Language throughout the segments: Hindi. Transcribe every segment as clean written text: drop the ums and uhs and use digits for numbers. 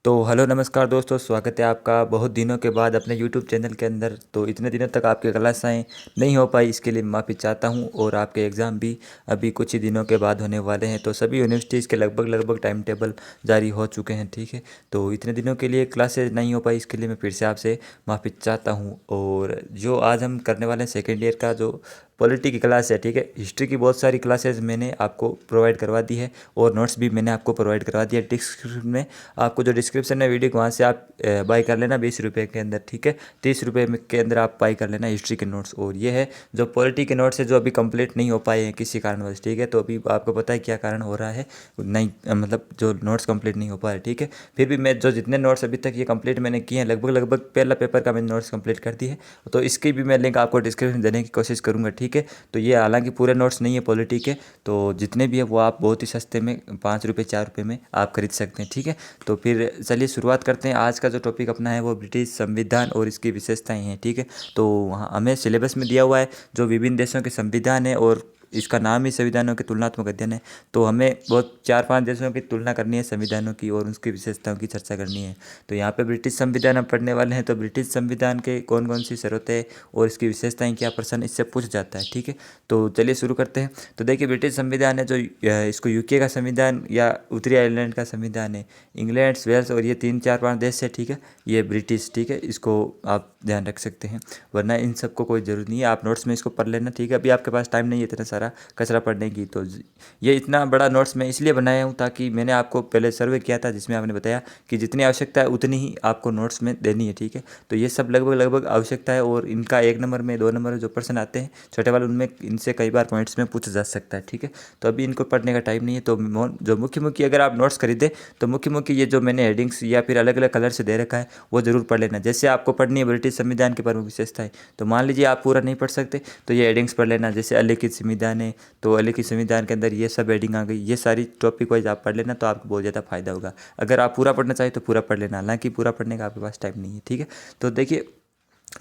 तो हेलो नमस्कार दोस्तों, स्वागत है आपका बहुत दिनों के बाद अपने यूट्यूब चैनल के अंदर। तो इतने दिनों तक आपकी क्लासें नहीं हो पाई, इसके लिए माफ़ी चाहता हूं। और आपके एग्ज़ाम भी अभी कुछ ही दिनों के बाद होने वाले हैं। तो सभी यूनिवर्सिटीज़ के लगभग लगभग टाइम टेबल जारी हो चुके हैं, ठीक है। तो इतने दिनों के लिए क्लासेज नहीं हो पाई, इसके लिए मैं फिर से आपसे माफ़ी चाहता हूँ। और जो आज हम करने वाले हैं सेकेंड ईयर का जो पॉलिटी की क्लास है, ठीक है। हिस्ट्री की बहुत सारी क्लासेज मैंने आपको प्रोवाइड करवा दी है और नोट्स भी मैंने आपको प्रोवाइड करवा दिया डिस्क्रिप्शन में। आपको जो डिस्क्रिप्शन है वीडियो को, वहाँ से आप बाई कर लेना 20 रुपये के अंदर, ठीक है। 30 रुपये के अंदर आप बाई कर लेना हिस्ट्री के नोट्स। और ये है जो पॉलिटी के नोट्स है जो अभी कंप्लीट नहीं हो पाए हैं किसी कारणवश, ठीक है। तो अभी आपको पता है क्या कारण हो रहा है, नहीं मतलब जो नोट्स कंप्लीट नहीं हो पा रहे, ठीक है। फिर भी मैं जो जितने नोट्स अभी तक ये कंप्लीट मैंने किए हैं, लगभग लगभग पहला पेपर का मैंने नोट्स कंप्लीट कर दी है। तो इसकी भी मैं लिंक आपको डिस्क्रिप्शन देने की कोशिश करूँगा, ठीक है। तो ये हालांकि पूरे नोट्स नहीं है पॉलिटी के, तो जितने भी है वो आप बहुत ही सस्ते में 5 रुपये 4 रुपये में आप खरीद सकते हैं, ठीक है। तो फिर चलिए शुरुआत करते हैं। आज का जो टॉपिक अपना है वो ब्रिटिश संविधान और इसकी विशेषताएं हैं, ठीक है। तो वहाँ हमें सिलेबस में दिया हुआ है जो विभिन्न देशों के संविधान है, और इसका नाम ही संविधानों के तुलनात्मक अध्ययन है। तो हमें बहुत 4-5 देशों की तुलना करनी है संविधानों की और उसकी विशेषताओं की चर्चा करनी है। तो यहाँ पे ब्रिटिश संविधान हम पढ़ने वाले हैं। तो ब्रिटिश संविधान के कौन कौन सी शर्तें और इसकी विशेषताएं क्या, प्रश्न इससे पूछ जाता है, ठीक है। तो चलिए शुरू करते हैं। तो देखिए, ब्रिटिश संविधान है जो इसको यूके का संविधान या उत्तरी आयरलैंड का संविधान है, इंग्लैंड, वेल्स और ये 3-4-5 देश है, ठीक है। ये ब्रिटिश, ठीक है, इसको आप ध्यान रख सकते हैं, वरना इन सबको कोई ज़रूरत नहीं है। आप नोट्स में इसको पढ़ लेना, ठीक है। अभी आपके पास टाइम नहीं है इतना सारा कचरा पढ़ने की। तो ये इतना बड़ा नोट्स मैं इसलिए बनाया हूँ ताकि मैंने आपको पहले सर्वे किया था जिसमें आपने बताया कि जितनी आवश्यकता है उतनी ही आपको नोट्स में देनी है, ठीक है। तो ये सब लगभग लगभग आवश्यकता है, और इनका 1 नंबर में 2 नंबर में जो प्रश्न आते हैं छोटे वाले, उनमें इनसे कई बार पॉइंट्स में पूछा जा सकता है, ठीक है। तो अभी इनको पढ़ने का टाइम नहीं है। तो जो मुख्य मुख्य अगर आप नोट्स खरीदे तो मुख्य मुख्य ये जो मैंने हेडिंग्स या फिर अलग अलग कलर से दे रखा है वो ज़रूर पढ़ लेना। जैसे आपको पढ़नी है ब्रिटिश संविधान की प्रमुख विशेषताएं, तो मान लीजिए आप पूरा नहीं पढ़ सकते तो ये हेडिंग्स पढ़ लेना। जैसे अलिखित संविधान है तो अलिखित संविधान के अंदर ये सब हेडिंग आ गई, ये सारी टॉपिक वाइज आप पढ़ लेना तो आपको बहुत ज़्यादा फायदा होगा। अगर आप पूरा पढ़ना चाहें तो पूरा पढ़ लेना, हालांकि पूरा पढ़ने का आपके पास टाइम नहीं है, ठीक है। तो देखिए,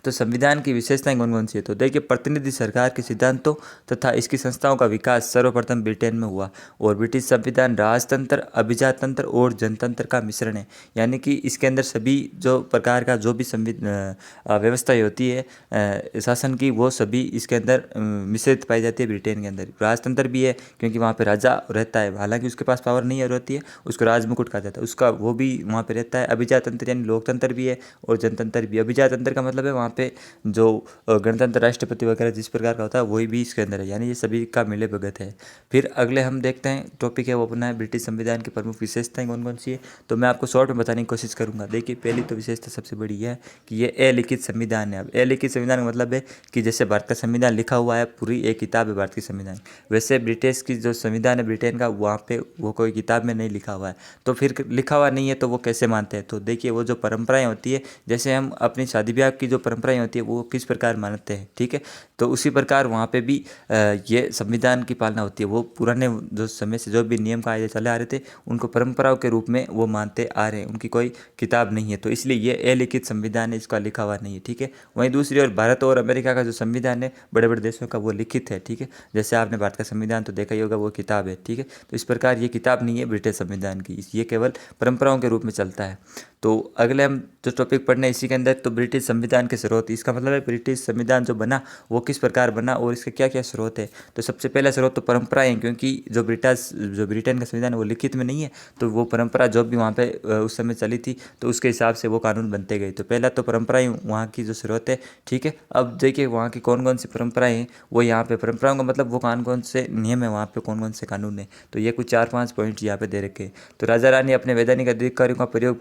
तो संविधान की विशेषताएं कौन कौन सी है। तो देखिए, प्रतिनिधि सरकार के सिद्धांतों तथा इसकी संस्थाओं का विकास सर्वप्रथम ब्रिटेन में हुआ। और ब्रिटिश संविधान राजतंत्र, अभिजातंत्र और जनतंत्र का मिश्रण है। यानी कि इसके अंदर सभी जो प्रकार का जो भी व्यवस्थाएं होती है शासन की, वो सभी इसके अंदर मिश्रित पाई जाती है ब्रिटेन के अंदर। राजतंत्र भी है क्योंकि वहाँ पे राजा रहता है, हालांकि उसके पास पावर नहीं रहती है, उसको राजमुकुट कहा जाता है, उसका वो भी वहाँ पे रहता है। अभिजातंत्र यानी लोकतंत्र भी है और जनतंत्र भी। अभिजातंत्र का मतलब है वहाँ पे जो गणतंत्र, राष्ट्रपति वगैरह जिस प्रकार का होता है वही भी इसके अंदर है, यानी ये सभी का मिले भगत है। फिर अगले हम देखते हैं टॉपिक है वो अपना है ब्रिटिश संविधान की प्रमुख विशेषताएं कौन कौन सी है। तो मैं आपको शॉर्ट में बताने की कोशिश करूंगा। देखिए, पहली तो विशेषता सबसे बड़ी यह है कि ये अलिखित संविधान है। अब अलिखित संविधान का मतलब है कि जैसे भारत का संविधान लिखा हुआ है, पूरी एक किताब है भारत की संविधान, वैसे ब्रिटिश की जो संविधान है ब्रिटेन का, वहाँ पे वो कोई किताब में नहीं लिखा हुआ है। तो फिर लिखा हुआ नहीं है तो वो कैसे मानते हैं। तो देखिए, वो जो परंपराएं होती है, जैसे हम अपनी शादी ब्याह की जो परंपराएं होती है वो किस प्रकार मानते हैं, ठीक है। तो उसी प्रकार वहाँ पे भी ये संविधान की पालना होती है। वो पुराने जो समय से जो भी नियम कायदे चले आ रहे थे उनको परंपराओं के रूप में वो मानते आ रहे हैं, उनकी कोई किताब नहीं है। तो इसलिए ये अलिखित संविधान है, इसका लिखा हुआ नहीं है, ठीक है। वहीं दूसरी ओर भारत और अमेरिका का जो संविधान है बड़े बड़े देशों का, वो लिखित है, ठीक है। जैसे आपने भारत का संविधान तो देखा ही होगा, वो किताब है, ठीक है। तो इस प्रकार ये किताब नहीं है ब्रिटिश संविधान की, ये केवल परंपराओं के रूप में चलता है। तो अगले हम जो टॉपिक पढ़ने हैं इसी के अंदर, तो ब्रिटिश संविधान के स्रोत, इसका मतलब है ब्रिटिश संविधान जो बना वो किस प्रकार बना और इसके क्या क्या स्रोत है। तो सबसे पहला स्रोत तो परंपराएं हैं, क्योंकि जो ब्रिटेन का संविधान है वो लिखित में नहीं है, तो वो परंपरा जो भी वहाँ पे उस समय चली थी तो उसके हिसाब से वो कानून बनते गए। तो पहला तो परंपराएं वहाँ की जो स्रोत है, ठीक है। अब देखिए वहाँ की कौन कौन सी परंपराएं हैं, वो यहाँ पे परंपराओं का मतलब वो कौन कौन से नियम है, वहाँ पे कौन कौन से कानून है। तो ये कुछ 4-5 पॉइंट यहाँ पे दे रखे हैं। तो राजा रानी अपने वैधानिक अधिकारियों का प्रयोग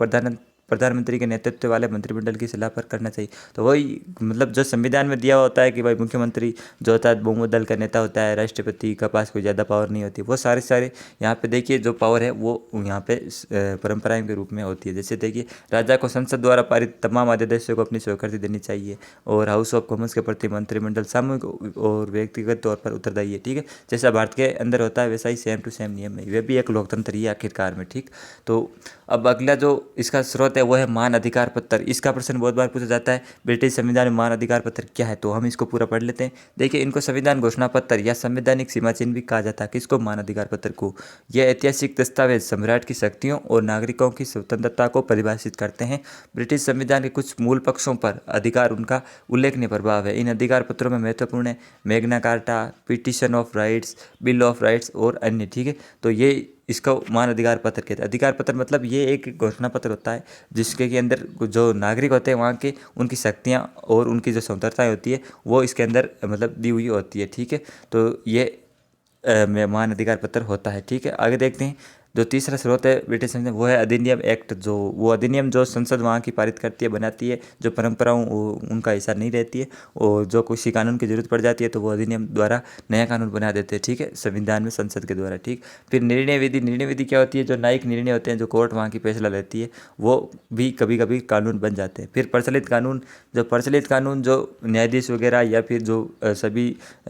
प्रधानमंत्री के नेतृत्व वाले मंत्रिमंडल की सलाह पर करना चाहिए। तो वही मतलब जो संविधान में दिया होता है कि भाई मुख्यमंत्री जो होता है बहुमत दल का नेता होता है, राष्ट्रपति का पास कोई ज़्यादा पावर नहीं होती, वो सारे सारे यहाँ पे देखिए जो पावर है वो यहाँ पे परंपराओं के रूप में होती है। जैसे देखिए, राजा को संसद द्वारा पारित तमाम अध्यादेशों को अपनी स्वीकृति देनी चाहिए, और हाउस ऑफ कॉमन्स के प्रति मंत्रिमंडल सामूहिक और व्यक्तिगत तौर पर उत्तरदायी है, ठीक है। जैसा भारत के अंदर होता है वैसा ही सेम टू सेम नियम है, वे भी एक लोकतंत्र ही है आखिरकार में, ठीक। तो अब अगला जो इसका स्रोत स्रोत है वो है महान अधिकार पत्र। इसका प्रश्न बहुत बार पूछा जाता है, ब्रिटिश संविधान में महान अधिकार पत्र क्या है, तो हम इसको पूरा पढ़ लेते हैं। देखिए, इनको संविधान घोषणा पत्र या संवैधानिक सीमा चिन्ह भी कहा जाता है। किसको? महान अधिकार पत्र को। यह ऐतिहासिक दस्तावेज सम्राट की शक्तियों और नागरिकों की स्वतंत्रता को परिभाषित करते हैं। ब्रिटिश संविधान के कुछ मूल पक्षों पर अधिकार उनका उल्लेखनीय प्रभाव है। इन अधिकार पत्रों में महत्वपूर्ण है Magna carta, petition of rights, bill of rights और अन्य। ठीक है, तो ये इसका महान अधिकार पत्र कहते हैं। अधिकार पत्र मतलब ये एक घोषणा पत्र होता है जिसके के अंदर जो नागरिक होते हैं वहाँ के उनकी शक्तियाँ और उनकी जो स्वतंत्रताएँ होती है वो इसके अंदर मतलब दी हुई होती है। ठीक है, तो ये महान अधिकार पत्र होता है। ठीक है, आगे देखते हैं। जो तीसरा स्रोत है ब्रिटिश संविधान वो है अधिनियम एक्ट। जो वो अधिनियम जो संसद वहाँ की पारित करती है, बनाती है, जो परंपराओं उनका हिस्सा नहीं रहती है और जो किसी कानून की जरूरत पड़ जाती है तो वो अधिनियम द्वारा नया कानून बना देते हैं। ठीक है, संविधान में संसद के द्वारा। ठीक, फिर निर्णय विधि। निर्णय विधि क्या होती है? जो न्यायिक निर्णय होते हैं, जो कोर्ट वहाँ की फैसला लेती है, वो भी कभी कभी कानून बन जाते हैं। फिर प्रचलित कानून। जो प्रचलित कानून जो न्यायाधीश वगैरह या फिर जो सभी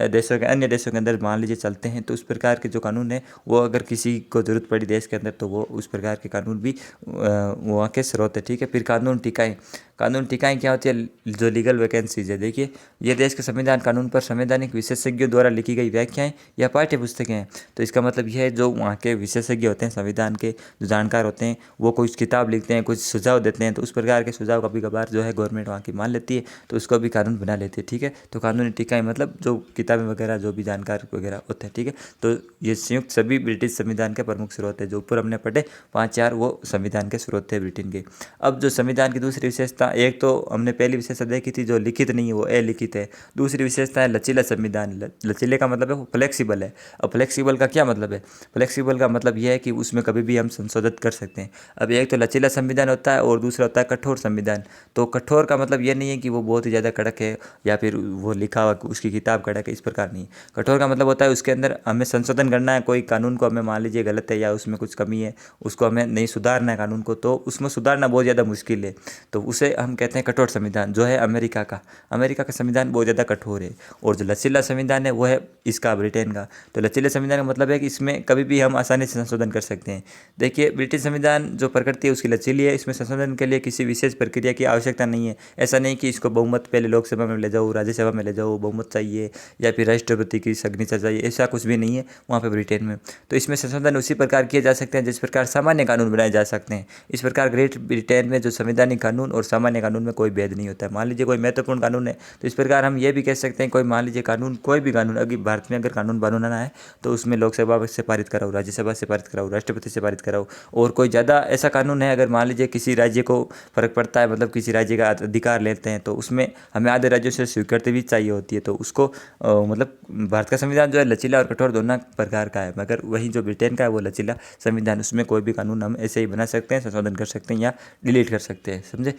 देशों के अन्य देशों के अंदर मान लीजिए चलते हैं, तो उस प्रकार के जो कानून है वो अगर किसी को जरूरत पड़ी देश के अंदर तो वो उस प्रकार के कानून भी वहाँ के स्रोत है। ठीक है, फिर कानून टीकाएँ। कानून टीकाएँ क्या होती है? जो लीगल वैकेंसीज है। देखिए, ये देश के संविधान कानून पर संवैधानिक विशेषज्ञों द्वारा लिखी गई व्याख्याएं या पाठ्य पुस्तकें हैं। तो इसका मतलब यह है जो वहाँ के विशेषज्ञ होते हैं, संविधान के जो जानकार होते हैं, वो कुछ किताब लिखते हैं, कुछ सुझाव देते हैं, तो उस प्रकार के सुझाव कभी कभार जो है गवर्नमेंट वहाँ की मान लेती है तो उसको भी कानून बना लेती है। ठीक है, तो कानूनी टीकाएँ मतलब जो किताबें वगैरह जो भी जानकार वगैरह होते हैं। ठीक है, तो ये संयुक्त सभी ब्रिटिश संविधान के प्रमुख स्रोत है। जो ऊपर हमने पढ़े 5-4 वो संविधान के स्रोत थे ब्रिटेन के। अब जो संविधान की दूसरी विशेषता, एक तो हमने पहली विशेषता देखी थी जो लिखित नहीं है वो अलिखित है। दूसरी विशेषता है लचीला संविधान। लचीले का मतलब है वो फ्लेक्सिबल है। अब फ्लेक्सिबल का क्या मतलब है? फ्लेक्सिबल का मतलब यह है कि उसमें कभी भी हम संशोधित कर सकते हैं। अब एक तो लचीला संविधान होता है और दूसरा होता है कठोर संविधान। तो कठोर का मतलब यह नहीं है कि वो बहुत ही ज़्यादा कड़क है या फिर वो लिखा हुआ उसकी किताब कड़क है, इस प्रकार नहीं। कठोर का मतलब होता है उसके अंदर हमें संशोधन करना है, कोई कानून को हमें मान लीजिए गलत है या उसमें कुछ कमी है, उसको हमें नहीं सुधारना है कानून को, तो उसमें सुधारना बहुत ज़्यादा मुश्किल है, तो उसे हम कहते हैं कठोर संविधान। जो है अमेरिका का संविधान बहुत ज़्यादा कठोर है। और जो लचीला संविधान है वो है इसका ब्रिटेन का। तो लचीले संविधान का मतलब है कि इसमें कभी भी हम आसानी से संशोधन कर सकते हैं। देखिए, ब्रिटिश संविधान जो प्रकृति है उसकी लचीली है। इसमें संशोधन के लिए किसी विशेष प्रक्रिया की आवश्यकता नहीं है। ऐसा नहीं कि इसको बहुमत पहले लोकसभा में ले जाओ, राज्यसभा में ले जाओ, बहुमत चाहिए या फिर राष्ट्रपति की सिग्नेचर चाहिए, ऐसा कुछ भी नहीं है वहाँ पर ब्रिटेन में। तो इसमें संशोधन उसी प्रकार किए जा सकते हैं जिस प्रकार सामान्य कानून बनाए जा सकते हैं। इस प्रकार ग्रेट ब्रिटेन में जो संवैधानिक कानून और सामान्य कानून में कोई भेद नहीं होता है। मान लीजिए कोई महत्वपूर्ण कानून है तो इस प्रकार हम ये भी कह सकते हैं, कोई मान लीजिए कानून, कोई भी कानून अगर भारत में अगर कानून बनाना है तो उसमें लोकसभा से पारित कराओ, राज्यसभा से पारित कराओ, राष्ट्रपति से पारित कराओ। और कोई ज़्यादा ऐसा कानून है अगर मान लीजिए किसी राज्य को फर्क पड़ता है, मतलब किसी राज्य का अधिकार लेते हैं, तो उसमें हमें आधे राज्यों से स्वीकृति भी चाहिए होती है। तो उसको मतलब भारत का संविधान जो है लचीला और कठोर दोनों प्रकार का है, मगर वही जो ब्रिटेन का है वो लचीला संविधान, उसमें कोई भी कानून हम ऐसे ही बना सकते हैं, संशोधन कर सकते हैं या डिलीट कर सकते हैं। समझे?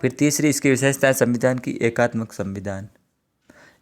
फिर तीसरी इसकी विशेषता है संविधान की एकात्मक संविधान।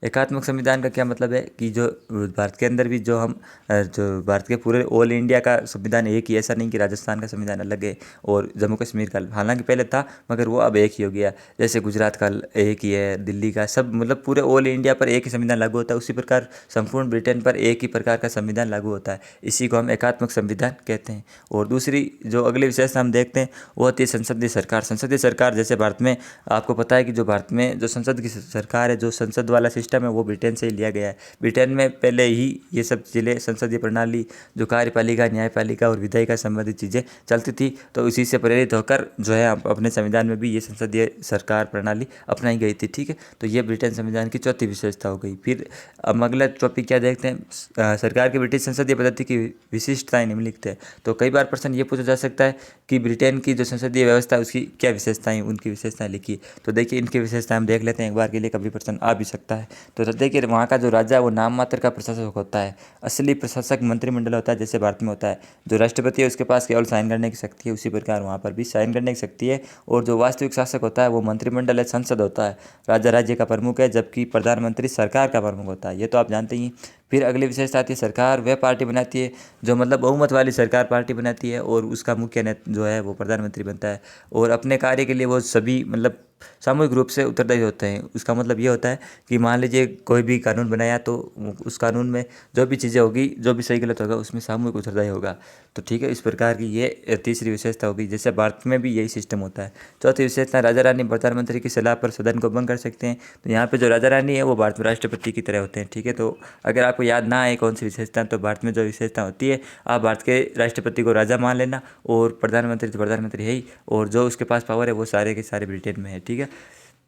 एकात्मक संविधान का क्या मतलब है कि जो भारत के अंदर भी जो हम जो भारत के पूरे ऑल इंडिया का संविधान एक ही, ऐसा नहीं कि राजस्थान का संविधान अलग है और जम्मू कश्मीर का, हालांकि पहले था मगर वो अब एक ही हो गया। जैसे गुजरात का एक ही है, दिल्ली का, सब मतलब पूरे ऑल इंडिया पर एक ही संविधान लागू होता है, उसी प्रकार संपूर्ण ब्रिटेन पर एक ही प्रकार का संविधान लागू होता है। इसी को हम एकात्मक संविधान कहते हैं। और दूसरी जो अगली विशेषता हम देखते हैं वो होती है संसदीय सरकार। संसदीय सरकार, जैसे भारत में आपको पता है कि जो भारत में जो संसद की सरकार है, जो संसद वाला सिस्टम है वो ब्रिटेन से ही लिया गया है। ब्रिटेन में पहले ही ये सब चीज़ें, संसदीय प्रणाली, जो कार्यपालिका, न्यायपालिका और विधायिका संबंधित चीज़ें चलती थी, तो इसी से प्रेरित होकर जो है अपने संविधान में भी ये संसदीय सरकार प्रणाली अपनाई गई थी। ठीक है, तो ये ब्रिटेन संविधान की चौथी विशेषता हो गई। फिर अब अगला टॉपिक क्या देखते हैं, सरकार की ब्रिटिश संसदीय पद्धति की विशिष्टताएं निम्नलिखित है। तो कई बार प्रश्न ये पूछा जा सकता है कि ब्रिटेन की जो संसदीय व्यवस्था है उसकी क्या विशेषताएं, उनकी विशेषताएं लिखिए। तो देखिए, इनकी विशेषताएं हम देख लेते हैं एक बार के लिए, कभी प्रश्न आ भी सकता है। तो देखिए, वहाँ का जो राजा है वो नाम मात्र का प्रशासक होता है। असली प्रशासक मंत्रिमंडल होता है, जैसे भारत में होता है। जो राष्ट्रपति है उसके पास केवल साइन करने की शक्ति है, उसी प्रकार वहाँ पर भी साइन करने की शक्ति है। और जो वास्तविक शासक होता है वो मंत्रिमंडल है, संसद होता है। राजा राज्य का प्रमुख है, जबकि प्रधानमंत्री सरकार का प्रमुख होता है। ये तो आप जानते ही हैं। फिर अगली विशेषता आती है सरकार वह पार्टी बनाती है जो मतलब बहुमत वाली सरकार पार्टी बनाती है और उसका मुख्य जो है वो प्रधानमंत्री बनता है और अपने कार्य के लिए वो सभी मतलब सामूहिक रूप से उत्तरदायी होते हैं। उसका मतलब ये होता है कि मान लीजिए कोई भी कानून बनाया तो उस कानून में जो भी चीज़ें होगी, जो भी सही गलत होगा, उसमें सामूहिक उत्तरदायी होगा। तो ठीक है, इस प्रकार की ये तीसरी विशेषता होगी। जैसे भारत में भी यही सिस्टम होता है। चौथी विशेषता, राजा रानी प्रधानमंत्री की सलाह पर सदन को भंग कर सकते हैं। तो यहाँ पे जो राजा रानी है वो भारत में राष्ट्रपति की तरह होते हैं। ठीक है, तो अगर आपको याद ना आए कौन सी विशेषता, तो भारत में जो विशेषता होती है, आप भारत के राष्ट्रपति को राजा मान लेना और प्रधानमंत्री तो प्रधानमंत्री है ही, और जो उसके पास पावर है वो सारे के सारे ब्रिटेन में है। ठीक है,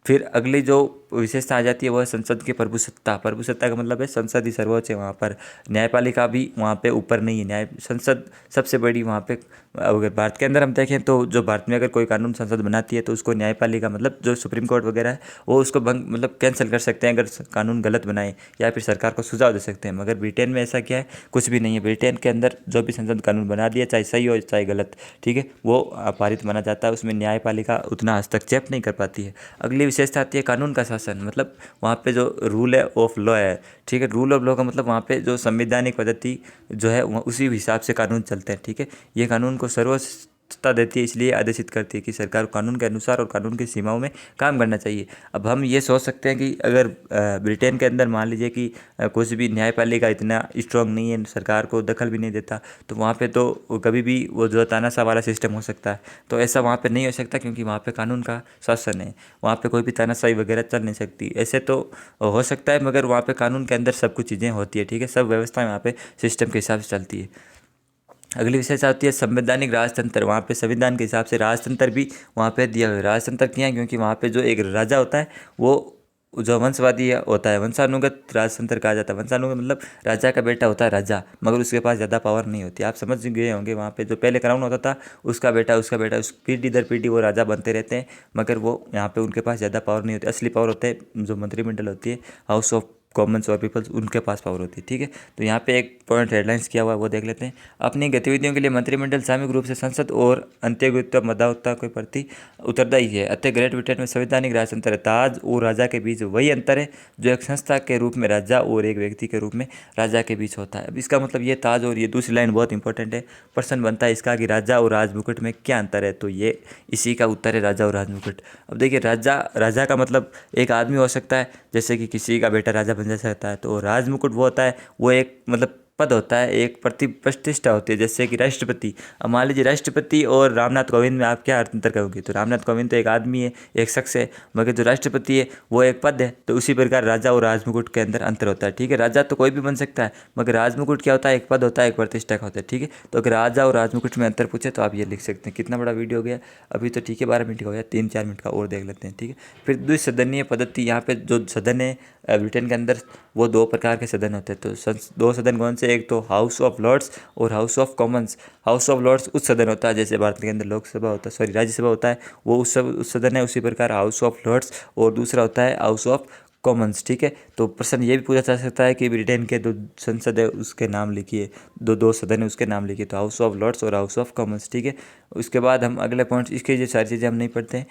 फिर अगली जो विशेषता आ जाती है वो है संसद की प्रभुसत्ता। प्रभुसत्ता का मतलब है संसद ही सर्वोच्च है वहाँ पर, न्यायपालिका भी वहाँ पे ऊपर नहीं है, न्याय संसद सबसे बड़ी वहाँ पे। अगर भारत के अंदर हम देखें तो जो भारत में अगर कोई कानून संसद बनाती है तो उसको न्यायपालिका मतलब जो सुप्रीम कोर्ट वगैरह है वो उसको भंग मतलब कैंसिल कर सकते हैं अगर कानून गलत बनाए, या फिर सरकार को सुझाव दे सकते हैं। मगर ब्रिटेन में ऐसा क्या है, कुछ भी नहीं है। ब्रिटेन के अंदर जो भी संसद कानून बना दिया, चाहे सही हो चाहे गलत, ठीक है, वो पारित माना जाता है, उसमें न्यायपालिका उतना हस्तक्षेप नहीं कर पाती है। अगली विशेषता आती है कानून का शासन। मतलब वहाँ पे जो रूल है ऑफ लॉ है, ठीक है, रूल ऑफ लॉ का मतलब वहाँ पे जो संवैधानिक पद्धति जो है उसी हिसाब से कानून चलते हैं। ठीक है, ये कानून को सर्वोच्चता देती है, इसलिए आदेशित करती है कि सरकार को कानून के अनुसार और कानून की सीमाओं में काम करना चाहिए। अब हम ये सोच सकते हैं कि अगर ब्रिटेन के अंदर मान लीजिए कि कुछ भी न्यायपालिका इतना स्ट्रांग नहीं है, सरकार को दखल भी नहीं देता, तो वहाँ पे तो कभी भी वो जो तानाशाह वाला सिस्टम हो सकता है। तो ऐसा वहाँ पे नहीं हो सकता क्योंकि वहाँ पे कानून का शासन है, वहाँ पे कोई भी तानाशाही वगैरह चल नहीं सकती। ऐसे तो हो सकता है मगर वहाँ पे कानून के अंदर सब कुछ चीज़ें होती है। ठीक है, सब व्यवस्थाएं वहाँ पे सिस्टम के हिसाब से चलती है। अगली विशेषता होती है संवैधानिक राजतंत्र। वहाँ पे संविधान के हिसाब से राजतंत्र भी वहाँ पे दिया हुआ है। राजतंत्र क्या है, क्योंकि वहाँ पे जो एक राजा होता है वो जो वंशवादी होता है, वंशानुगत राजतंत्र कहा जाता है। वंशानुगत मतलब राजा का बेटा होता है राजा, मगर उसके पास ज़्यादा पावर नहीं होती। आप समझ गए होंगे, वहाँ पे जो पहले क्राउन होता था उसका बेटा उस पीढ़ी दर पीढ़ी वो राजा बनते रहते हैं, मगर वो यहाँ पे उनके पास ज़्यादा पावर नहीं होती। असली पावर होता है जो मंत्रिमंडल होती है, हाउस ऑफ कॉमन्स और पीपल्स, उनके पास पावर होती है। ठीक है, तो यहाँ पे एक पॉइंट हेडलाइंस किया हुआ है वो देख लेते हैं। अपनी गतिविधियों के लिए मंत्रिमंडल सामूहिक रूप से संसद और अंत्यगुत्व मदावता के प्रति उत्तरदायी है। अतः ग्रेट ब्रिटेन में संवैधानिक राजतंत्र है। ताज और राजा के बीच वही अंतर है जो एक संस्था के रूप में राजा और एक व्यक्ति के रूप में राजा के बीच होता है। अब इसका मतलब ये ताज और ये दूसरी लाइन बहुत इंपॉर्टेंट है, प्रश्न बनता है इसका कि राजा और राजमुकुट में क्या अंतर है, तो ये इसी का उत्तर है राजा और राजमुकुट। अब देखिए, राजा का मतलब एक आदमी हो सकता है, जैसे कि किसी का बेटा राजा बन सकता है। तो राजमुकुट वो होता है, वो एक मतलब पद होता है, एक प्रतिष्ठा होती है, जैसे कि राष्ट्रपति। अब मान लीजिए राष्ट्रपति और रामनाथ कोविंद में आप क्या अंतर करोगे, तो रामनाथ कोविंद तो एक आदमी है, एक शख्स है, मगर जो राष्ट्रपति है वो एक पद है। तो उसी प्रकार राजा और राजमुकुट के अंदर अंतर होता है। ठीक है, राजा तो कोई भी बन सकता है, मगर राजमुकुट क्या होता है, एक पद होता है, एक प्रतिष्ठा का होता है। ठीक है, तो अगर राजा और राजमुकुट में अंतर पूछे तो आप ये लिख सकते हैं। कितना बड़ा वीडियो हो गया अभी तो, ठीक है, 12 मिनट का हो गया, 3-4 मिनट का और देख लेते हैं। ठीक है, फिर द्विसदनीय पद्धति। यहाँ पे जो सदन है ब्रिटेन के अंदर वो 2 प्रकार के सदन होते हैं। तो 2 सदन कौन से, एक तो हाउस ऑफ लॉर्ड्स और House of Commons. House of Lords उस सदन होता है जैसे भारत के अंदर लोकसभा होता है, सॉरी राज्यसभा होता है, वो उस सदन है। उसी प्रकार हाउस ऑफ लॉर्ड्स और दूसरा होता है हाउस ऑफ कॉमन्स। ठीक है, तो प्रश्न ये भी पूछा जा सकता है कि ब्रिटेन के 2 संसद है उसके नाम लिखिए, दो सदन है उसके नाम लिखिए, तो हाउस ऑफ लॉर्ड्स और हाउस ऑफ कॉमन्स। ठीक है, उसके बाद हम अगले पॉइंट, इसके ये सारी चीज़ें हम नहीं पढ़ते हैं।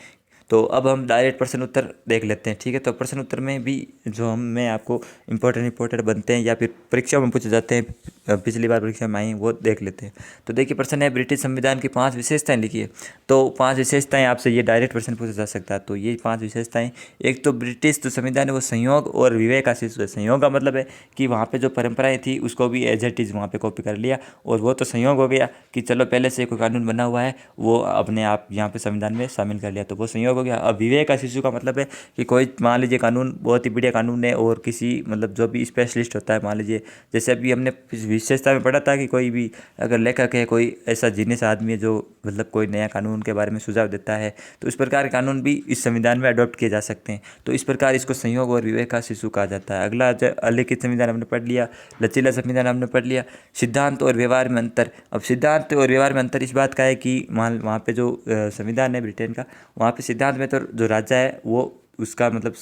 तो अब हम डायरेक्ट प्रश्न उत्तर देख लेते हैं। ठीक है, तो प्रश्न उत्तर में भी जो मैं आपको इंपॉर्टेंट बनते हैं या फिर परीक्षा में पूछे जाते हैं, पिछली बार परीक्षा में आई वो देख लेते हैं। तो देखिए, प्रश्न है ब्रिटिश संविधान की 5 विशेषताएं लिखिए। तो 5 विशेषताएं आपसे ये डायरेक्ट प्रश्न पूछा जा सकता है। तो ये 5 विशेषताएं, एक तो ब्रिटिश जो संविधान है वो संयोग और विवेक का शिशु है। संयोग का मतलब है कि वहाँ पे जो परंपराएं थी उसको भी एज इट इज़ वहाँ पे कॉपी कर लिया, और वो तो संयोग हो गया कि चलो पहले से कोई कानून बना हुआ है वो अपने आप यहाँ पे संविधान में शामिल कर लिया, तो वो संयोग हो गया। अब विवेक का शिशु का मतलब है कि कोई मान लीजिए कानून बहुत ही बढ़िया कानून है, और किसी मतलब जो भी स्पेशलिस्ट होता है, मान लीजिए जैसे अभी हमने विशेषता में पढ़ा था कि कोई भी अगर लेखक है, कोई ऐसा जीनियस आदमी है जो मतलब कोई नया कानून के बारे में सुझाव देता है, तो इस प्रकार के कानून भी इस संविधान में अडॉप्ट किए जा सकते हैं। तो इस प्रकार इसको संयोग और विवेक का शिशु कहा जाता है। अगला अलिखित संविधान हमने पढ़ लिया, लचीला संविधान हमने पढ़ लिया। सिद्धांत और व्यवहार में अंतर। अब सिद्धांत और व्यवहार में अंतर इस बात का है कि वहाँ पे जो संविधान है ब्रिटेन का, वहाँ पे सिद्धांत में तो जो राजा है वो उसका मतलब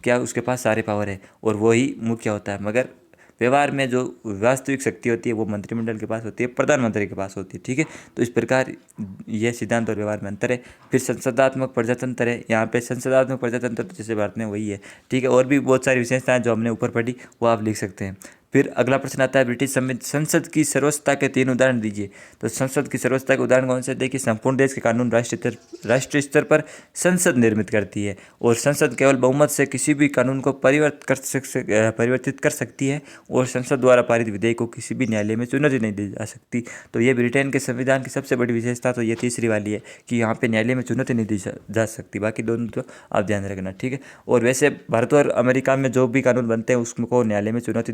क्या उसके पास सारे पावर है और वो ही मुख्य होता है, मगर व्यवहार में जो वास्तविक शक्ति होती है वो मंत्रिमंडल के पास होती है, प्रधानमंत्री के पास होती है। ठीक है, तो इस प्रकार ये सिद्धांत और व्यवहार में अंतर है। फिर संसदात्मक प्रजातंत्र है, यहाँ पे संसदात्मक प्रजातंत्र तो जैसे भारत में वही है। ठीक है, और भी बहुत सारी विशेषताएं जो हमने ऊपर पढ़ी वो आप लिख सकते हैं। फिर अगला प्रश्न आता है ब्रिटिश संसद की सर्वोच्चता के 3 उदाहरण दीजिए। तो संसद की सर्वोच्चता के उदाहरण कौन से? देखिए, संपूर्ण देश के कानून राष्ट्रीय स्तर पर संसद निर्मित करती है, और संसद केवल बहुमत से किसी भी कानून को परिवर्तित कर सकती है, और संसद द्वारा पारित विधेयक को किसी भी न्यायालय में चुनौती नहीं दी जा सकती। तो ये ब्रिटेन के संविधान की सबसे बड़ी विशेषता तो ये तीसरी वाली है कि यहाँ पे न्यायालय में चुनौती नहीं दी जा सकती। बाकी दोनों तो आप ध्यान रखना। ठीक है, और वैसे भारत और अमेरिका में जो भी कानून बनते हैं उसको न्यायालय में चुनौती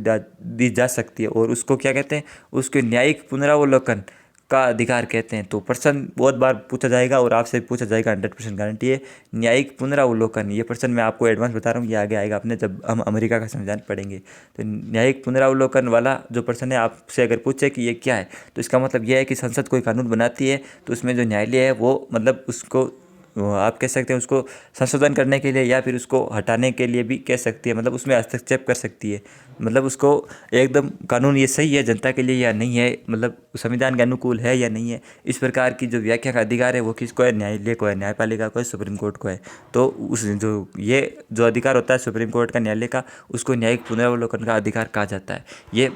दी जा सकती है, और उसको क्या कहते हैं? उसके न्यायिक पुनरावलोकन का अधिकार कहते हैं। तो प्रश्न बहुत बार पूछा जाएगा और आपसे पूछा जाएगा, 100% गारंटी है। न्यायिक पुनरावलोकन, ये प्रश्न मैं आपको एडवांस बता रहा हूँ, ये आगे आएगा अपने जब हम अमेरिका का संविधान पढ़ेंगे। तो न्यायिक पुनरावलोकन वाला जो प्रश्न है आपसे अगर पूछे कि ये क्या है, तो इसका मतलब यह है कि संसद कोई कानून बनाती है तो उसमें जो न्यायालय है वो मतलब उसको आप कह सकते हैं उसको संशोधन करने के लिए या फिर उसको हटाने के लिए भी कह सकती है, मतलब उसमें हस्तक्षेप कर सकती है। मतलब उसको एकदम कानून ये सही है जनता के लिए या नहीं है, मतलब संविधान के अनुकूल है या नहीं है, इस प्रकार की जो व्याख्या का अधिकार है वो किसको है? न्यायालय को है, न्यायपालिका को है, सुप्रीम कोर्ट को है। तो उस जो अधिकार होता है सुप्रीम कोर्ट का, न्यायालय का, उसको न्यायिक पुनरावलोकन का अधिकार कहा जाता है। ये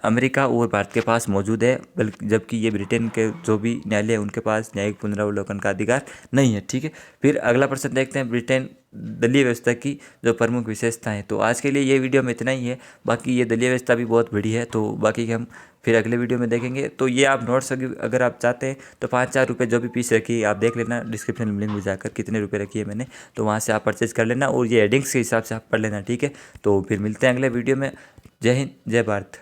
अमेरिका और भारत के पास मौजूद है, बल्कि जबकि ये ब्रिटेन के जो भी न्यायालय है उनके पास न्यायिक पुनरावलोकन का अधिकार नहीं है। ठीक है, फिर अगला प्रश्न देखते हैं, ब्रिटेन दलीय व्यवस्था की जो प्रमुख विशेषताएं हैं। तो आज के लिए ये वीडियो में इतना ही है, बाकी ये दलीय व्यवस्था भी बहुत बड़ी है, तो बाकी हम फिर अगले वीडियो में देखेंगे। तो ये आप नोट्स अगर आप चाहते हैं तो 5-4 रुपये जो भी फीस रखी है आप देख लेना, डिस्क्रिप्शन में लिंक में जाकर कितने रुपये रखी है मैंने, तो वहाँ से आप परचेज कर लेना, और ये हेडिंग्स के हिसाब से आप पढ़ लेना। ठीक है, तो फिर मिलते हैं अगले वीडियो में। जय हिंद, जय भारत।